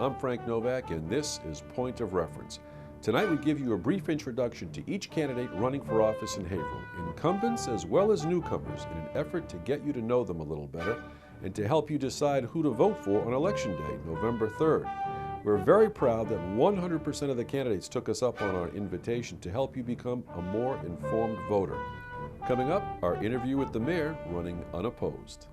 I'm Frank Novak, and this is Point of Reference. Tonight we give you a brief introduction to each candidate running for office in Haverhill, incumbents as well as newcomers, in an effort to get you to know them a little better and to help you decide who to vote for on Election Day, November 3rd. We're very proud that 100% of the candidates took us up on our invitation to help you become a more informed voter. Coming up, our interview with the mayor running unopposed.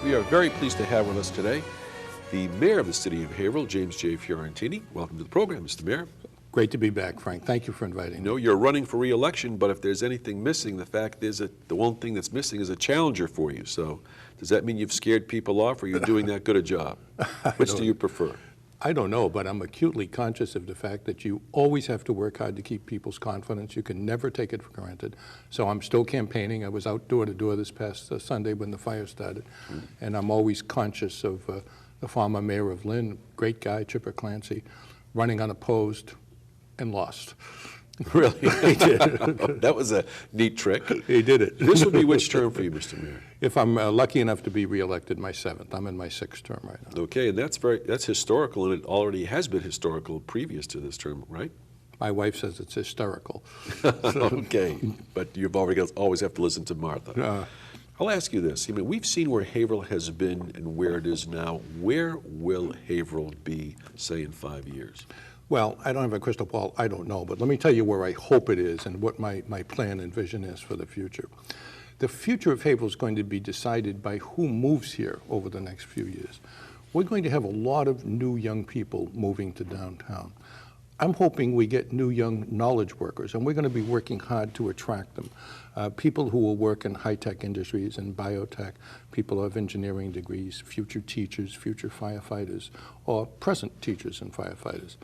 We are very pleased to have with us today the mayor of the city of Haverhill, James J. Fiorentini. Welcome to the program, Mr. Mayor. Great to be back, Frank. Thank you for inviting me. You know, you're running for re-election, but if there's anything missing, the fact is that the one thing that's missing is a challenger for you. So does that mean you've scared people off, or you're doing that good a job? Which do you prefer? I don't know, but I'm acutely conscious of the fact that you always have to work hard to keep people's confidence. You can never take it for granted. So I'm still campaigning. I was out door to door this past Sunday when the fire started. And I'm always conscious of the former mayor of Lynn, great guy, Chipper Clancy, running unopposed and lost. Really? He did. That was a neat trick. He did it. This would be which term for you, Mr. Mayor? If I'm lucky enough to be reelected, my 7th. I'm in my 6th term right now. Okay, and that's historical, and it already has been historical previous to this term, right? My wife says it's hysterical. Okay, but you've always have to listen to Martha. I'll ask you this. I mean, we've seen where Haverhill has been and where it is now. Where will Haverhill be, say, in 5 years? Well, I don't have a crystal ball. I don't know. But let me tell you where I hope it is and what my plan and vision is for the future. The future of Haverhill is going to be decided by who moves here over the next few years. We're going to have a lot of new young people moving to downtown. I'm hoping we get new young knowledge workers, and we're going to be working hard to attract them. People who will work in high-tech industries and biotech, people who have engineering degrees, future teachers, future firefighters, or present teachers and firefighters.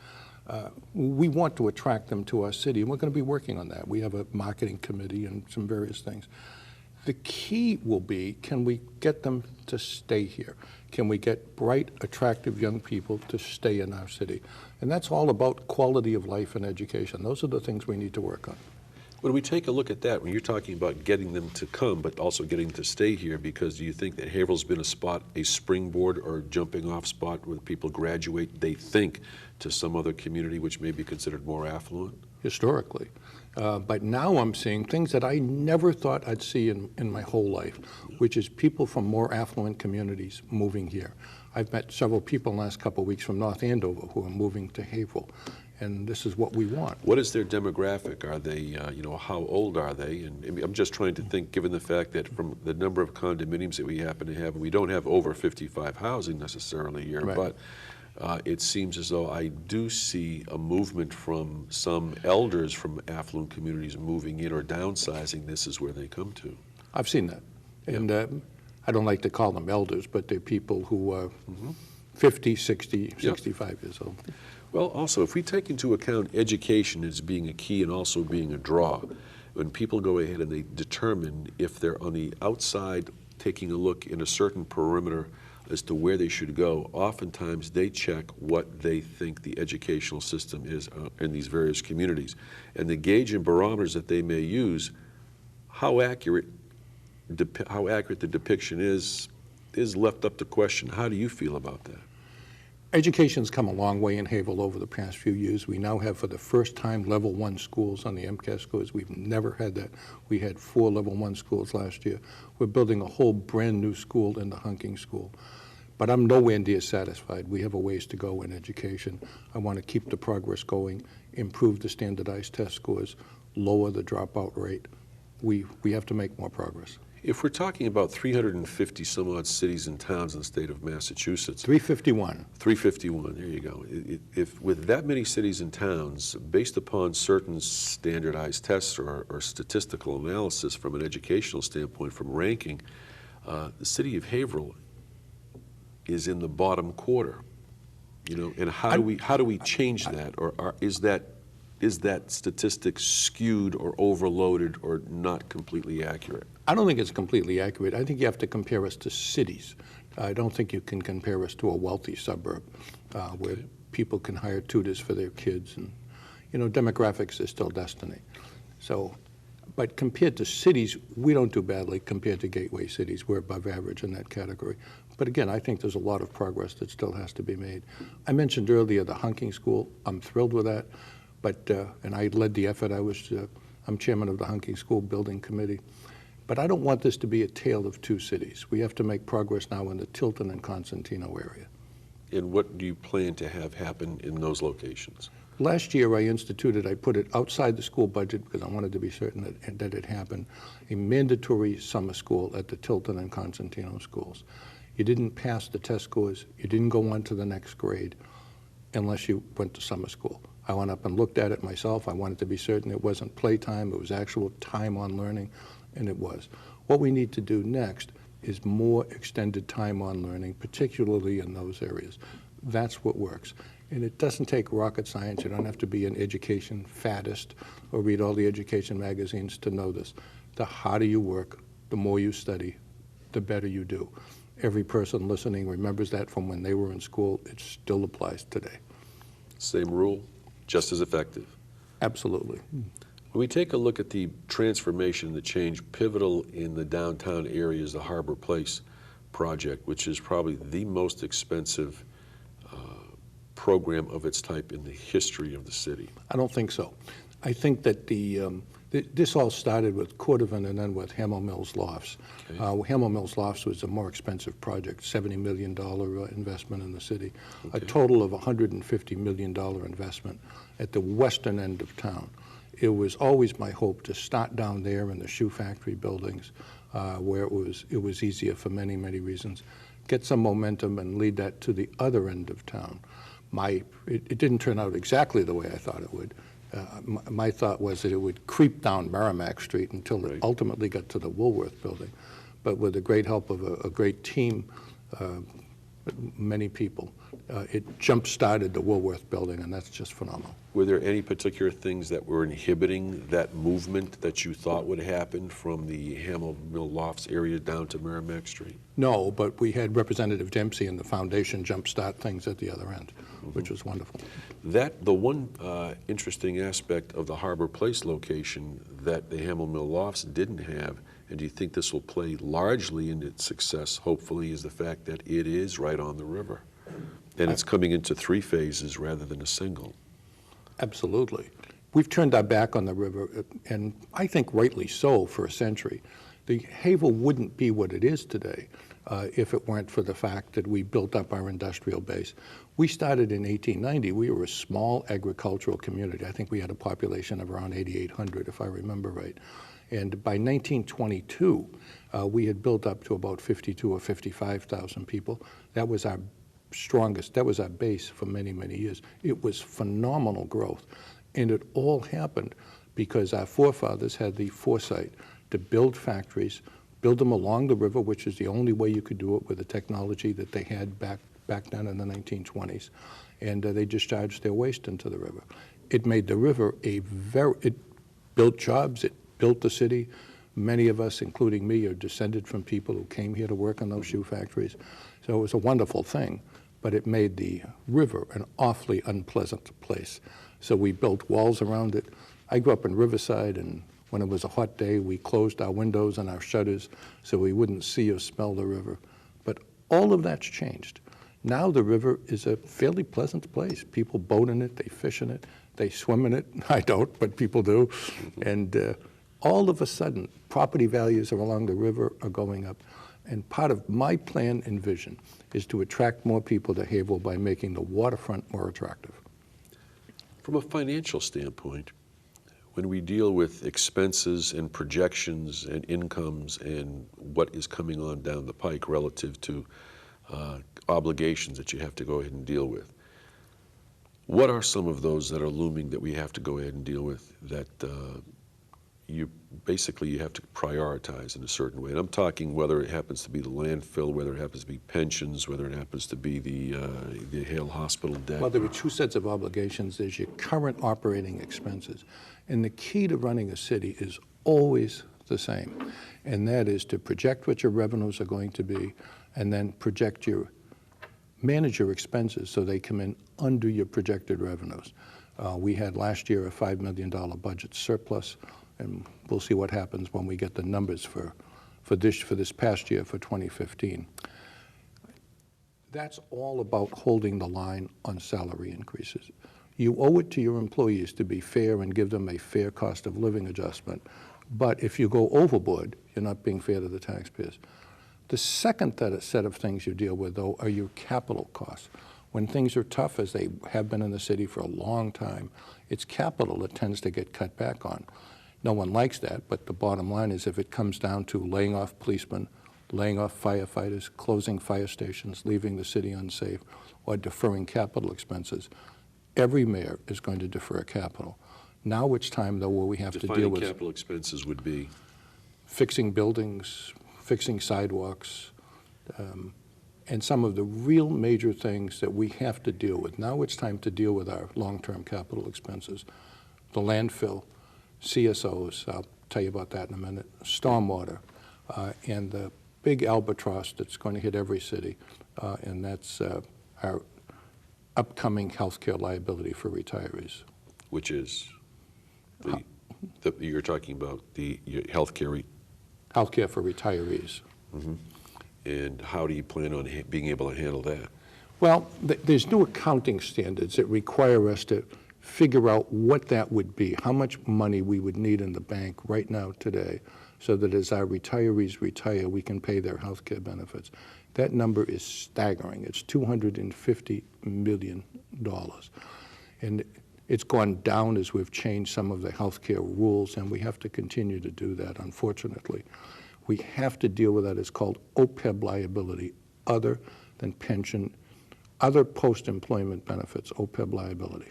We want to attract them to our city, and we're going to be working on that. We have a marketing committee and some various things. The key will be, can we get them to stay here? Can we get bright, attractive young people to stay in our city? And that's all about quality of life and education. Those are the things we need to work on. When we take a look at that, when you're talking about getting them to come, but also getting to stay here, because do you think that Haverhill's been a springboard or jumping off spot where people graduate, they think, to some other community which may be considered more affluent? Historically. But now I'm seeing things that I never thought I'd see in my whole life, which is people from more affluent communities moving here. I've met several people in the last couple of weeks from North Andover who are moving to Haverhill, and this is what we want. What is their demographic? Are they, how old are they? And I mean, I'm just trying to think, given the fact that from the number of condominiums that we happen to have, and we don't have over 55 housing necessarily here, right. But it seems as though I do see a movement from some elders from affluent communities moving in or downsizing. This is where they come to. I've seen that. And I don't like to call them elders, but they're people who are 50, 60, 65 years old. Well, also, if we take into account education as being a key and also being a draw, when people go ahead and they determine if they're on the outside taking a look in a certain perimeter as to where they should go, oftentimes they check what they think the educational system is in these various communities. And the gauge and barometers that they may use, how accurate the depiction is left up to question. How do you feel about that? Education's come a long way in Haverhill over the past few years. We now have, for the first time, level 1 schools on the MCAS scores. We've never had that. We had 4 level 1 schools last year. We're building a whole brand new school in the Hunking School. But I'm nowhere near satisfied. We have a ways to go in education. I want to keep the progress going, improve the standardized test scores, lower the dropout rate. We have to make more progress. If we're talking about 350 some odd cities and towns in the state of Massachusetts. 351. 351, there you go. If with that many cities and towns, based upon certain standardized tests or statistical analysis from an educational standpoint, from ranking, the city of Haverhill is in the bottom quarter. And how do we change that? Or is that statistic skewed or overloaded or not completely accurate? I don't think it's completely accurate. I think you have to compare us to cities. I don't think you can compare us to a wealthy suburb where people can hire tutors for their kids. And, demographics is still destiny. So But compared to cities, we don't do badly compared to gateway cities. We're above average in that category. But again, I think there's a lot of progress that still has to be made. I mentioned earlier the hunking school. I'm thrilled with that. But, and I led the effort. I'm chairman of the hunking school building committee. But I don't want this to be a tale of two cities. We have to make progress now in the Tilton and Constantino area. And what do you plan to have happen in those locations? Last year I put it outside the school budget because I wanted to be certain that it happened, a mandatory summer school at the Tilton and Constantino schools. You didn't pass the test scores, you didn't go on to the next grade unless you went to summer school. I went up and looked at it myself. I wanted to be certain it wasn't playtime, it was actual time on learning, and it was. What we need to do next is more extended time on learning, particularly in those areas. That's what works. And it doesn't take rocket science. You don't have to be an education faddist or read all the education magazines to know this. The harder you work, the more you study, the better you do. Every person listening remembers that from when they were in school. It still applies today. Same rule, just as effective. Absolutely. When we take a look at the transformation, the change, pivotal in the downtown area is the Harbor Place project, which is probably the most expensive program of its type in the history of the city. I don't think so. I think that this all started with Cordovan and then with Hamel Mills Lofts. Okay. Hamel Mills Lofts was a more expensive project, $70 million investment in the city, a total of $150 million investment at the western end of town. It was always my hope to start down there in the shoe factory buildings where it was easier for many, many reasons, get some momentum and lead that to the other end of town. It didn't turn out exactly the way I thought it would. My thought was that it would creep down Merrimack Street until it ultimately got to the Woolworth building. But with the great help of a great team, many people, it jump-started the Woolworth building, and that's just phenomenal. Were there any particular things that were inhibiting that movement that you thought would happen from the Hamel Mill Lofts area down to Merrimack Street? No, but we had Representative Dempsey and the foundation jumpstart things at the other end, which was wonderful. The one interesting aspect of the Harbor Place location that the Hamel Mill Lofts didn't have, and do you think this will play largely in its success, hopefully, is the fact that it is right on the river. And it's coming into 3 phases rather than a single. Absolutely. We've turned our back on the river, and I think rightly so, for a century. The Haverhill wouldn't be what it is today if it weren't for the fact that we built up our industrial base. We started in 1890. We were a small agricultural community. I think we had a population of around 8,800, if I remember right. And by 1922, we had built up to about 52 or 55,000 people. That was our strongest, that was our base for many, many years. It was phenomenal growth. And it all happened because our forefathers had the foresight to build factories, build them along the river, which is the only way you could do it with the technology that they had back then in the 1920s. And they discharged their waste into the river. It made the river it built jobs, it built the city. Many of us, including me, are descended from people who came here to work in those shoe factories. So it was a wonderful thing, but it made the river an awfully unpleasant place. So we built walls around it. I grew up in Riverside, and when it was a hot day, we closed our windows and our shutters so we wouldn't see or smell the river. But all of that's changed. Now the river is a fairly pleasant place. People boat in it, they fish in it, they swim in it. I don't, but people do. And all of a sudden, property values along the river are going up. And part of my plan and vision is to attract more people to Haverhill by making the waterfront more attractive. From a financial standpoint, when we deal with expenses and projections and incomes and what is coming on down the pike relative to obligations that you have to go ahead and deal with, what are some of those that are looming that we have to go ahead and deal with that you have to prioritize in a certain way? And I'm talking whether it happens to be the landfill, whether it happens to be pensions, whether it happens to be the Hale Hospital debt. Well, there are 2 sets of obligations. There's your current operating expenses. And the key to running a city is always the same. And that is to project what your revenues are going to be and then manage your expenses so they come in under your projected revenues. We had last year a $5 million budget surplus. and we'll see what happens when we get the numbers for this past year, for 2015. That's all about holding the line on salary increases. You owe it to your employees to be fair and give them a fair cost of living adjustment. But if you go overboard, you're not being fair to the taxpayers. The second set of things you deal with, though, are your capital costs. When things are tough, as they have been in the city for a long time, it's capital that tends to get cut back on. No one likes that, but the bottom line is if it comes down to laying off policemen, laying off firefighters, closing fire stations, leaving the city unsafe, or deferring capital expenses, every mayor is going to defer capital. Now it's time, though, where we have to deal with capital expenses would be fixing buildings, fixing sidewalks, and some of the real major things that we have to deal with. Now it's time to deal with our long-term capital expenses. The landfill, CSOs, I'll tell you about that in a minute, stormwater, and the big albatross that's going to hit every city, and that's our upcoming healthcare liability for retirees. Which is, you're talking about your healthcare. Healthcare for retirees. Mm-hmm. And how do you plan on being able to handle that? Well, there's new accounting standards that require us to figure out what that would be, how much money we would need in the bank right now today, so that as our retirees retire, we can pay their health care benefits. That number is staggering. It's $250 million. And it's gone down as we've changed some of the health care rules, and we have to continue to do that, unfortunately. We have to deal with that. It's called OPEB liability, other than pension, other post-employment benefits, OPEB liability.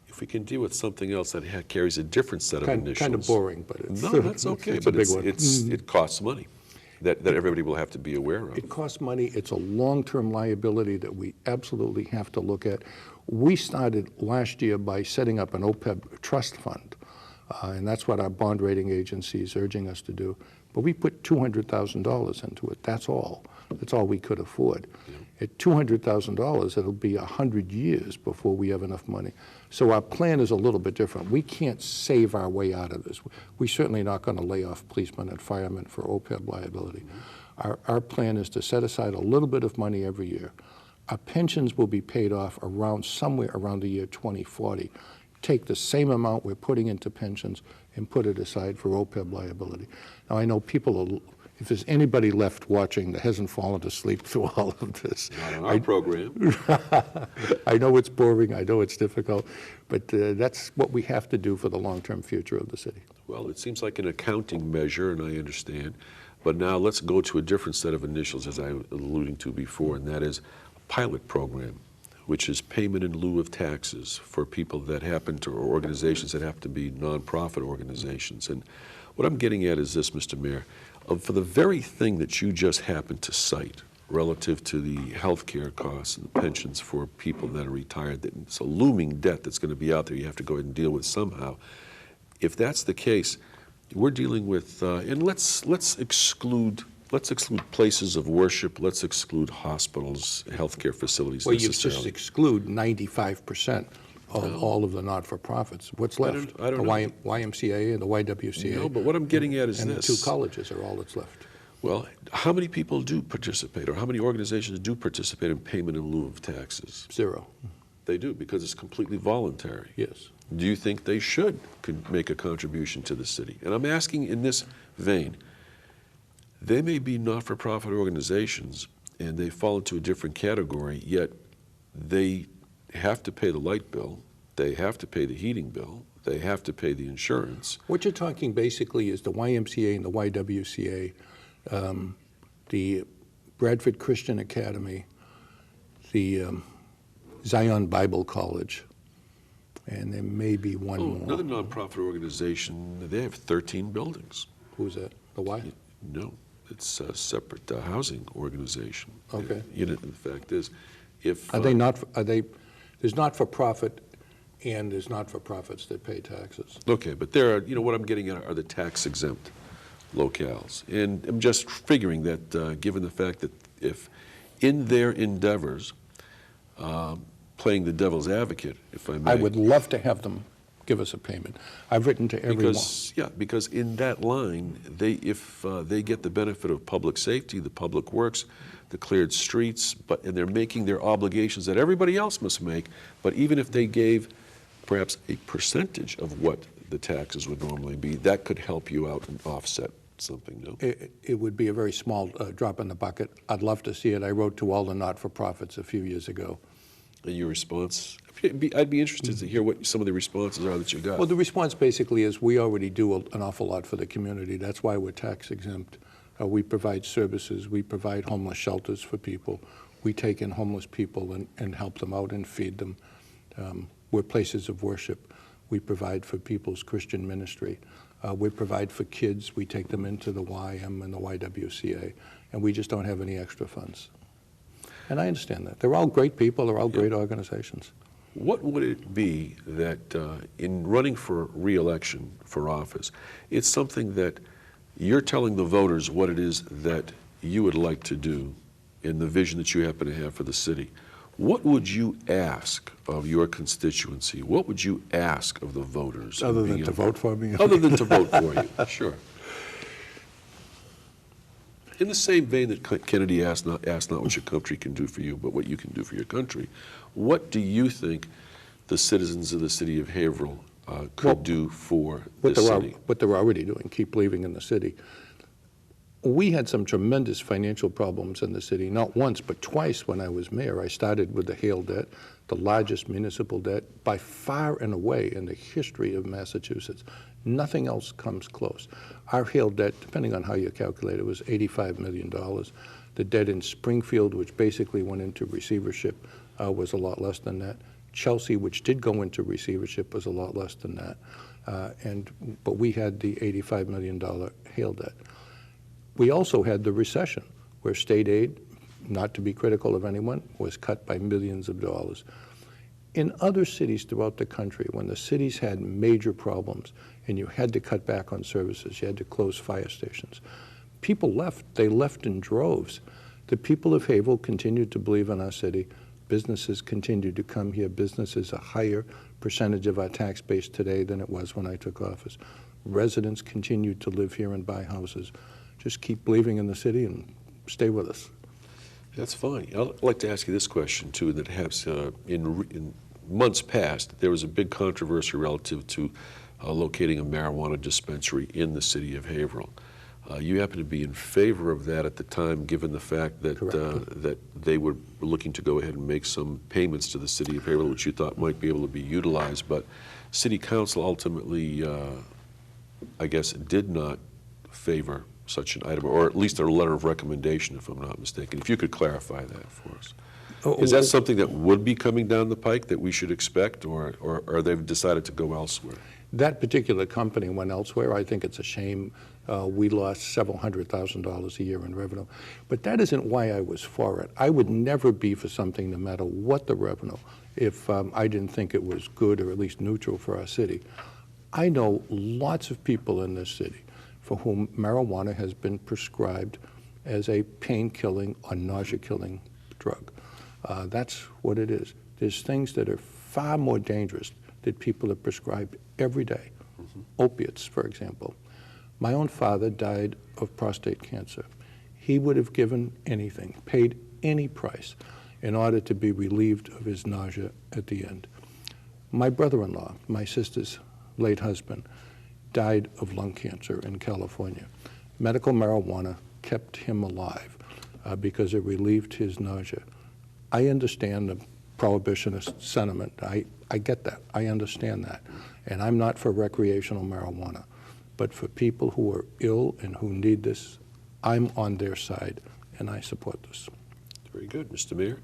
If we can deal with something else that carries a different set of initials. Kind of boring, but it's no, that's okay. It's but a big one. It costs money that everybody will have to be aware of. It costs money. It's a long-term liability that we absolutely have to look at. We started last year by setting up an OPEB trust fund, and that's what our bond rating agency is urging us to do. But we put $200,000 into it. That's all. That's all we could afford. Yeah. At $200,000, it'll be 100 years before we have enough money. So our plan is a little bit different. We can't save our way out of this. We're certainly not going to lay off policemen and firemen for OPEB liability. Our plan is to set aside a little bit of money every year. Our pensions will be paid off somewhere around the year 2040. Take the same amount we're putting into pensions and put it aside for OPEB liability. Now, I know if there's anybody left watching that hasn't fallen asleep through all of this. Not on our program. I know it's boring, I know it's difficult, but that's what we have to do for the long-term future of the city. Well, it seems like an accounting measure, and I understand. But now let's go to a different set of initials, as I was alluding to before, and that is a pilot program, which is payment in lieu of taxes for people that happen to, or organizations that have to be nonprofit organizations. And what I'm getting at is this, Mr. Mayor, for the very thing that you just happened to cite relative to the health care costs and pensions for people that are retired, that it's a looming debt that's going to be out there you have to go ahead and deal with somehow. If that's the case, we're dealing with, and let's exclude places of worship, let's exclude hospitals, healthcare facilities. Well, you just exclude 95% of all of the not-for-profits. What's left? I don't know. YMCA and the YWCA. No, but what I'm getting at is and this. And the two colleges are all that's left. Well, how many people do participate, or how many organizations do participate in payment in lieu of taxes? Zero. They do, because it's completely voluntary. Yes. Do you think they could make a contribution to the city? And I'm asking in this vein, they may be not-for-profit organizations, and they fall into a different category, yet they have to pay the light bill, they have to pay the heating bill, they have to pay the insurance. What you're talking basically is the YMCA and the YWCA, the Bradford Christian Academy, the Zion Bible College, and there may be one more. Another nonprofit organization, they have 13 buildings. Who's that? The Y? No, it's a separate housing organization. Okay. The fact is, if... There's not-for-profit and there's not-for-profits that pay taxes. Okay, but there are, what I'm getting at are the tax-exempt locales. And I'm just figuring that given the fact that if in their endeavors, playing the devil's advocate, if I may. I would love to have them give us a payment. I've written to everyone. Because in that line, if they get the benefit of public safety, the public works, the cleared streets, and they're making their obligations that everybody else must make, but even if they gave perhaps a percentage of what the taxes would normally be, that could help you out and offset something, no? It would be a very small drop in the bucket. I'd love to see it. I wrote to all the not-for-profits a few years ago. And your response? I'd be interested to hear what some of the responses are that you got. Well, the response basically is we already do an awful lot for the community. That's why we're tax exempt. We provide services. We provide homeless shelters for people. We take in homeless people and help them out and feed them. We're places of worship. We provide for people's Christian ministry. We provide for kids. We take them into the YM and the YWCA, and we just don't have any extra funds. And I understand that. They're all great people. They're all great organizations. What would it be that in running for re-election for office, it's something that you're telling the voters what it is that you would like to do in the vision that you happen to have for the city? What would you ask of your constituency? What would you ask of the voters? Other than to vote for me? Other than to vote for you, sure. In the same vein that Kennedy asked not what your country can do for you, but what you can do for your country, what do you think the citizens of the city of Haverhill could do for the city? What they're already doing, keep believing in the city. We had some tremendous financial problems in the city, not once, but twice when I was mayor. I started with the Hale debt, the largest municipal debt by far and away in the history of Massachusetts. Nothing else comes close. Our Hale debt, depending on how you calculate it, was $85 million. The debt in Springfield, which basically went into receivership, was a lot less than that. Chelsea, which did go into receivership, was a lot less than that. But we had the $85 million Hale debt. We also had the recession, where state aid, not to be critical of anyone, was cut by millions of dollars. In other cities throughout the country, when the cities had major problems and you had to cut back on services, you had to close fire stations, people left. They left in droves. The people of Haverhill continued to believe in our city. Businesses continued to come here. Business is a higher percentage of our tax base today than it was when I took office. Residents continued to live here and buy houses. Just keep believing in the city and stay with us. That's fine. I'd like to ask you this question, too, that has, in months past, there was a big controversy relative to locating a marijuana dispensary in the city of Haverhill. You happen to be in favor of that at the time, given the fact that that they were looking to go ahead and make some payments to the city of Haverhill, which you thought might be able to be utilized. But City Council ultimately, I guess, did not favor such an item, or at least a letter of recommendation, if I'm not mistaken. If you could clarify that for us. Is that something that would be coming down the pike that we should expect, or they've decided to go elsewhere? That particular company went elsewhere. I think it's a shame. We lost several $100,000 a year in revenue. But that isn't why I was for it. I would never be for something, no matter what the revenue, if I didn't think it was good or at least neutral for our city. I know lots of people in this city for whom marijuana has been prescribed as a pain-killing or nausea-killing drug. That's what it is. There's things that are far more dangerous that people are prescribed every day. Opiates, for example. My own father died of prostate cancer. He would have given anything, paid any price in order to be relieved of his nausea at the end. My brother-in-law, my sister's late husband, died of lung cancer in California. Medical marijuana kept him alive because it relieved his nausea. I understand the prohibitionist sentiment. I get that. I understand that. And I'm not for recreational marijuana. But for people who are ill and who need this, I'm on their side, and I support this. Very good, Mr. Mayor.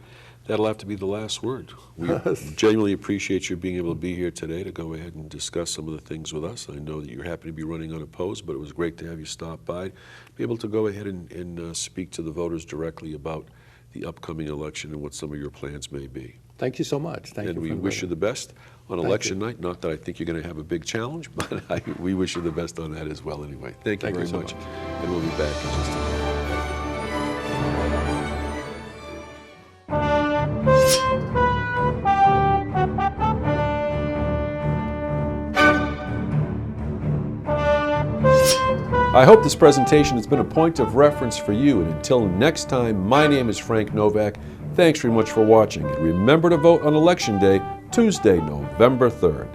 That'll have to be the last word. We genuinely appreciate you being able to be here today to go ahead and discuss some of the things with us. I know that you're happy to be running unopposed, but it was great to have you stop by, be able to go ahead and speak to the voters directly about the upcoming election and what some of your plans may be. Thank you so much. Thank you. And we wish you the best on election night. Not that I think you're going to have a big challenge, but we wish you the best on that as well anyway. Thank you very much. And we'll be back in just a minute. I hope this presentation has been a point of reference for you, and until next time, my name is Frank Novak. Thanks very much for watching, and remember to vote on Election Day, Tuesday, November 3rd.